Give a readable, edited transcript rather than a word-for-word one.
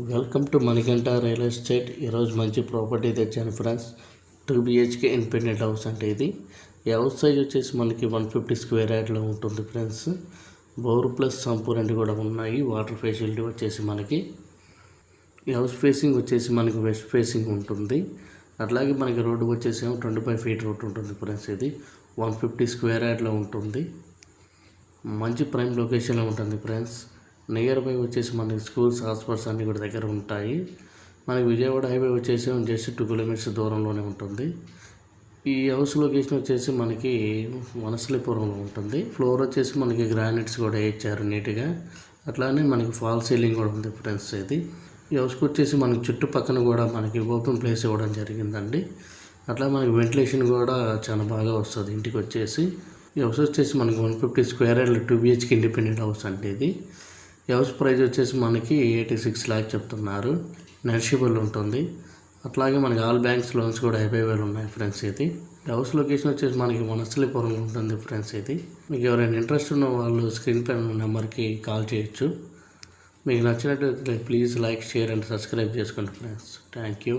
Welcome to Manikanta real estate. ఈరోజు మంచి property తెచ్చాను ఫ్రెండ్స్. 2 BHK ఇండిపెండెంట్ హౌస్ అంటే ఇది. ఈ హౌస్ సైజ్ వచ్చేసి మనకి 150 స్క్వేర్ యార్డ్లో ఉంటుంది ఫ్రెండ్స్. బోర్ ప్లస్ సంపూర్ అంటే కూడా ఉన్నాయి. వాటర్ ఫెసిలిటీ వచ్చేసి మనకి ఈ హౌస్ ఫేసింగ్ వచ్చేసి మనకి వెస్ట్ ఫేసింగ్ ఉంటుంది. అట్లాగే మనకి రోడ్డు వచ్చేసి 25 ఫీట్ రోడ్ ఉంటుంది ఫ్రెండ్స్. ఇది 150 స్క్వేర్ యార్డ్లో ఉంటుంది. మంచి ప్రైమ్ లొకేషన్లో ఉంటుంది ఫ్రెండ్స్. నియర్ బై వచ్చేసి మనకి స్కూల్స్, హాస్పిటల్స్ అన్నీ కూడా దగ్గర ఉంటాయి. మనకి విజయవాడ హైవే వచ్చేసి జస్ట్ 2 కిలోమీటర్స్ దూరంలోనే ఉంటుంది. ఈ హౌస్ లొకేషన్ వచ్చేసి మనకి వనస్థలిపురంలో ఉంటుంది. ఫ్లోర్ వచ్చేసి మనకి గ్రానైట్స్ కూడా ఇచ్చారు నీట్గా. అట్లానే మనకి ఫాల్ సీలింగ్ కూడా ఉంది ఫ్రెండ్స్. ఇది ఈ హౌస్కి వచ్చేసి మనకి చుట్టుపక్కన కూడా మనకి ఓపెన్ ప్లేస్ ఇవ్వడం జరిగిందండి. అట్లా మనకి వెంటిలేషన్ కూడా చాలా బాగా వస్తుంది ఇంటికి వచ్చేసి. ఈ హౌస్ వచ్చేసి మనకి 150 square yard 2 BHK independent house అంటే ఇది. ఈ హౌస్ ప్రైస్ వచ్చేసి మనకి 86 లాక్ చెప్తున్నారు. నెగోషియబుల్ ఉంటుంది. అట్లాగే మనకి ఆల్ బ్యాంక్స్ లోన్స్ కూడా అవైలబుల్ ఉన్నాయి ఫ్రెండ్స్. ఇది హౌస్ లొకేషన్ వచ్చేసి మనకి వనస్థలిపురంలో ఉంటుంది ఫ్రెండ్స్. ఇది మీకు ఎవరైనా ఇంట్రెస్ట్ ఉన్న వాళ్ళు స్క్రీన్ పైన ఉన్న నెంబర్కి కాల్ చేయొచ్చు. మీకు నచ్చినట్లయితే please like, share and subscribe చేసుకోండి ఫ్రెండ్స్. Thank you.